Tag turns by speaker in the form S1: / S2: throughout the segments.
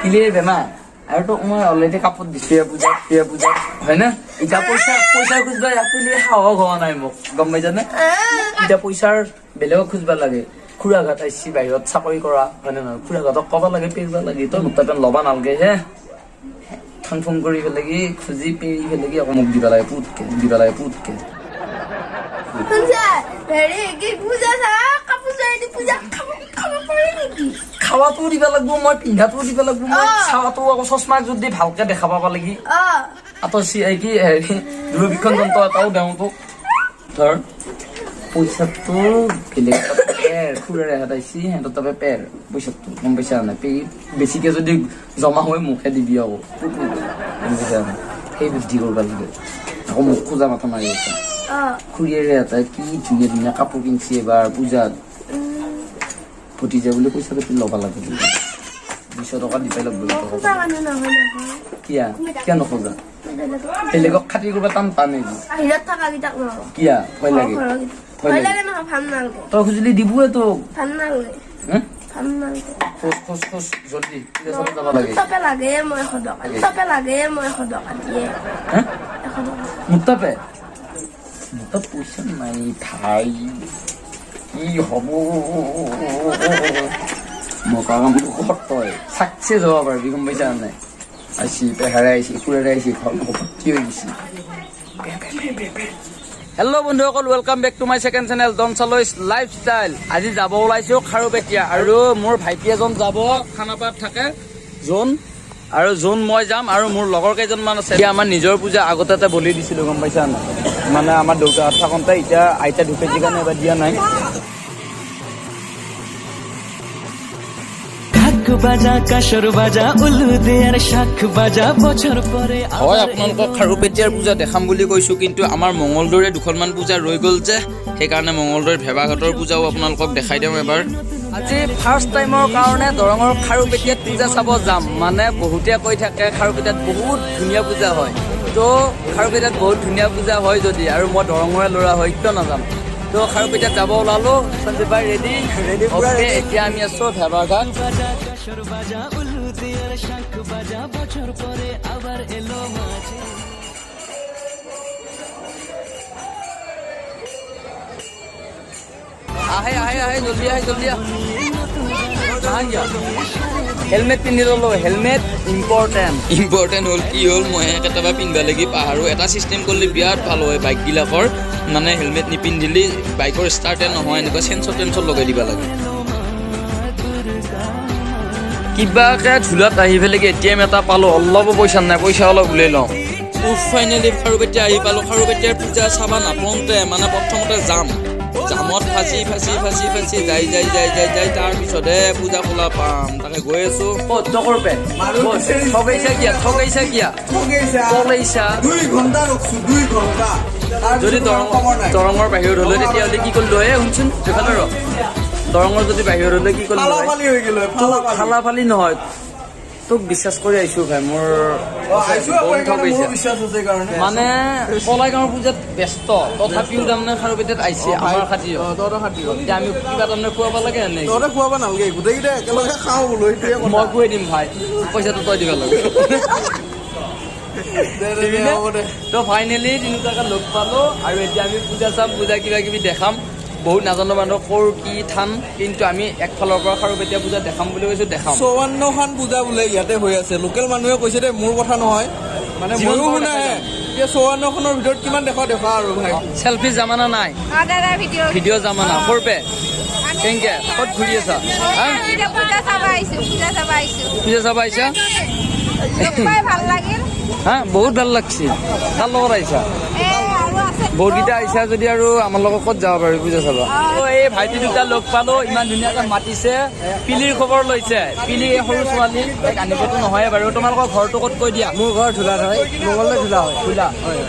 S1: কিলিয়ে বেমা আৰু তোক মই অলৰেডি কাপোৰ দিছো পূজা হয় না এতিয়া পইচা খুজিবা আপুনি সাহস হোৱা নাই মোক গম পাইছানে এতিয়া পইচাৰ বেলেগক খুজিব লাগে খুৰাঘাট আইছি বাহিৰত চাকৰি কৰা হয় নে নহয় খুৰাঘাটক ক'ব লাগে পেৰিব লাগে তই মোৰ তাতে ল'বা নালাগে হে ফোন কৰি পেলাই কি খুজি পেৰি পেলাই কি আকৌ মোক দিবা লাগে পুতকে খাৱাটো দিব লাগিব মই পিন্ধাটো দিব লাগিব মই চাৱাটো আকৌ চশমা যদি ভালকে দেখা পাব লাগি কি দূৰবীক্ষণ যন্ত্ৰ এটাও দেওঁ তোক ধৰ পইচাটো বেলেগ খুৰাৰে হাতাইছি সিহঁতৰ তাপে পেৰ পইচাটো গম পাইছা নাই বেছিকে যদি জমা হৈ মুখে দিবি আকৌ গম পাইছা নাই সেই বুদ্ধি কৰিব লাগে আকৌ মোক খোজা মাথা মাৰি আছে খুৰীয়েৰে এটাই কি ধুনীয়া ধুনীয়া কাপোৰ কিনছি এবাৰ পূজাত ভতিজা বুলি পইচা পাতি ল'ব লাগে 200 টকা দি পাই লাগব কিয় নখোজা বেলেগক খাতি কৰিব টান নেকি কিয় ভয় লাগে তই খুজিলি দিবয়ে তোক খোজ জলদি যাব লাগে মুতাপে পইচা নাই ভাই কি হব মকা কামটো তই চাকচেছ হ'ব পাৰিবি গম পাইছা নাই আইছি পেহাৰে আইছি খুৰাৰে আইছি ঘৰ ভৰ্তি হৈ গৈছে হেল্ল' বন্ধুসকল welcome back to my second channel ডন চালৈছ লাইফষ্টাইল আজি যাব ওলাইছো খাৰুপেটীয়া আৰু মোৰ ভাইটি এজন যাব খানাপাৰাত থাকে জোন মই যাম আৰু মোৰ লগৰ কেইজনমান আছে এতিয়া আমাৰ নিজৰ পূজা আগতে বলি দিছিলো গম পাইছা নাই মানে আমাৰ দেউতাহঁত থাকোঁতে এতিয়া আইতা ঢুকাইছি কাৰণে এবাৰ দিয়া নাই হয় আপোনালোকক খাৰুপেটীয়াৰ পূজা দেখাম বুলি কৈছো কিন্তু আমাৰ মঙলদৈৰে দুখনমান পূজা ৰৈ গ'ল যে সেইকাৰণে মঙলদৈৰ ভেবাঘাটৰ পূজাও আপোনালোকক দেখাই দিম এবাৰ আজি ফাৰ্ষ্ট টাইমৰ কাৰণে দৰঙৰ খাৰুপেটীয়াত পূজা চাব যাম মানে বহুতে কৈ থাকে খাৰুপেটীয়াত বহুত ধুনীয়া পূজা হয় তো খাৰুপেটীয়াত বহুত ধুনীয়া পূজা হয় যদি আৰু মই দৰঙৰে ল'ৰা হয় কিয় নাযাম তো খাৰুপেটীয়াত যাব ওলালো সঞ্জীৱ ভাই ৰেডি এতিয়া আমি আছো ভেবাঘাট আহে জলদি হেলমেট পিন্ধি ললো হেলমেট ইম্পৰ্টেণ্ট হ'ল কি হ'ল মই কেতিয়াবা পিন্ধিব লাগি পাহাৰো এটা চিষ্টেম কৰিলে বিৰাট ভাল হয় বাইকবিলাকৰ মানে হেলমেট নিপিন্ধিলে বাইকৰ ষ্টাৰ্টে নহয় এনেকুৱা চেঞ্চৰ লগাই দিব লাগে কিবাকে ঝুলাত আহি পেলাই ATM এটা পালো অলপ পইচা নাই পইচা অলপ উলিয়াই লওঁ ফাইনেলি খাৰুপেটীয়া আহি পালো খাৰুপেটীয়াৰ পূজা চাবা নাপাওঁতে মানে প্ৰথমতে জামত ফাঁচি যাই তাৰপিছতহে পূজা খোলা পাম তাকে গৈ আছো যদি দৰঙৰ বাহিৰত হলে তেতিয়াহ'লে কি কৰিলো শুনচোন সেইফালে দৰঙৰ যদি বাহিৰত হলে কি কৰিলো ফালি নহয় তোক বিশ্বাস কৰি আহিছো ভাই মোৰ মানে কলাইগাঁৱৰ পূজাত ব্যস্ত তথাপিও তাৰমানে খাৰুপেটীয়াত আহিছে আমাৰ খাতি আমি কিবা তাৰমানে খুৱাব লাগে খুৱাব নালাগে গোটেইকেইটা একেলগে খাওঁ বোলো মই খুৱাই দিম ভাই পইচাটো তই দিব লাগে তো ফাইনেলি তিনিটাকে লগ পালো আৰু এতিয়া আমি পূজা চাম পূজা কিবা কিবি দেখাম বহুত নাজানো মানুহ কৰ কি থান কিন্তু আমি একফালৰ পৰা খাৰুপেটীয়া পূজা দেখাম বুলি কৈছো দেখাম
S2: 54খন পূজা বোলে ইয়াতে হৈ আছে লোকেল মানুহে কৈছে দে মোৰ কথা নহয় মানে ময়ো শুনাহে এতিয়া 54খনৰ ভিতৰত কিমান দেখা আৰু ভাই
S1: চেলফি জামানা নাই ভিডিঅ' জামানা কৰপে কেংকে ক'ত ঘূৰি আছা পূজা চাব আহিছা হা বহুত ভাল লাগছে কাৰ লগত আহিছা বহুতকেইটা আহিছা যদি আৰু আমাৰ লগত ক'ত যাব পাৰি পূজা চাবা এই ভাইটি দুটা লগ পালো ইমান ধুনীয়াকৈ মাতিছে পিলিৰ খবৰ লৈছে পিলি সৰু ছোৱালী আনিবতো নহয় বাৰু তোমালোকৰ ঘৰটো ক'ত কৈ দিয়া মোৰ ঘৰ ধুলাত হয় মঙলদৈ ধুলা হয়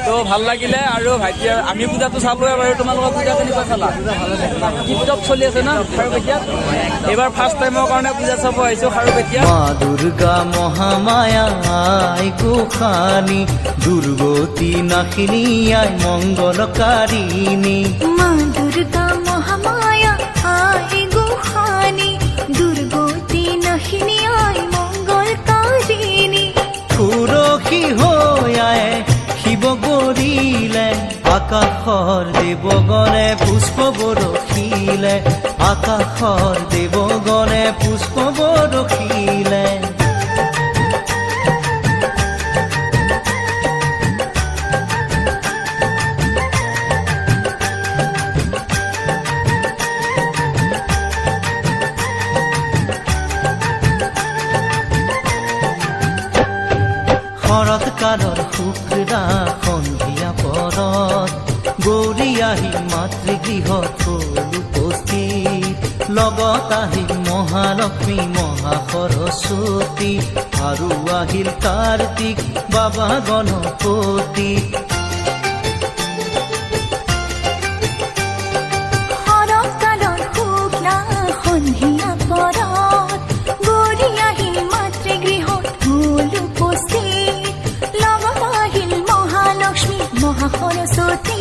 S1: তো ভাল লাগিলে আৰু ভাইটি আমি পূজাটো চালোৱে বাৰু তোমালোকৰ পূজা কেনেকুৱা চালা টিপটপ চলি আছে না খাৰুপেটীয়াত এইবাৰ ফাৰ্ষ্ট টাইমৰ কাৰণে পূজা চাব আহিছো খাৰুপেটীয়া
S3: মা দুৰ্গা মহামায়া আই গোসানী দুৰ্গতি নাশিনী আই মংগলকাৰিণী
S4: মা দুৰ্গা মহামায়া আই গোসানী দুৰ্গতি নাশিনী আই
S3: আকাশৰ দেৱগণে পুষ্প বৰষিলে আকাশৰ দেৱগণে পুষ্প বৰষিলে শৰৎকালৰ শুক্ৰা সন্ধিয়া পৰত গৌৰী আহি মাতৃগৃহত হ'ল উপস্থিত লগত আহিল মহালক্ষ্মী মহা সৰস্বতী আৰু আহিল কাৰ্তিক বাবা গণপতি
S4: শৰৎকালৰ শুক্লা সন্ধিয়া পৰত গৌৰী আহিল মাতৃগৃহত হ'ল উপস্থিত লগত আহিল মহালক্ষ্মী মহা সৰস্বতী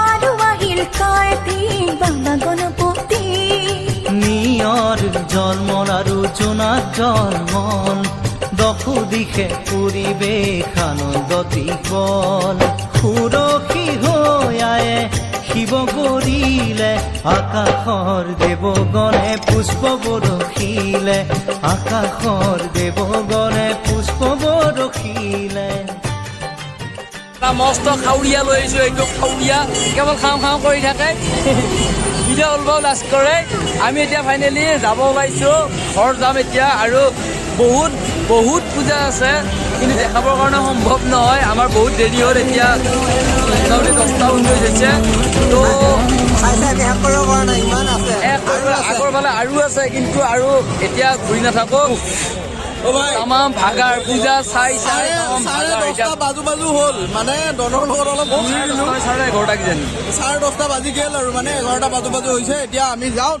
S4: আৰু আহিল কাৰ্তিক বাবা গণপতি
S3: নিয়ৰ জন্মৰ আৰু জোনাক জন্মন দশো দিশে পৰিৱেশ আনন্দতি গল সুৰক্ষী হৈ আয়ে শিৱ কৰিলে আকাশৰ দেৱগণে পুষ্প বৰষিলে আকাশৰ দেৱগণে পুষ্প বৰষিলে
S1: মস্ত খাউৰীয়া লৈ আহিছো এইটো খাউৰীয়া কেৱল খাওঁ খাওঁ কৰি থাকে ভিডিঅ' ওলাব লাজ কৰে আমি এতিয়া ফাইনেলি যাব ওলাইছো ঘৰ যাম এতিয়া আৰু বহুত বহুত পূজা আছে কিন্তু দেখাবৰ কাৰণে সম্ভৱ নহয় আমাৰ বহুত দেৰি হ'ল এতিয়া মোটামুটি 10টা 19 হৈছে তো আগৰ ফালে আৰু আছে কিন্তু আৰু এতিয়া ঘূৰি নাথাকো তামাম ভাগাৰ পূজা চাই চাই
S2: বাজু বাজু হ'ল মানে দনৰ লগত অলপ
S1: 11:30 কিজানি
S2: 10:30 বাজি গ'ল আৰু মানে 11টা বাজু বাজু হৈছে এতিয়া আমি যাওঁ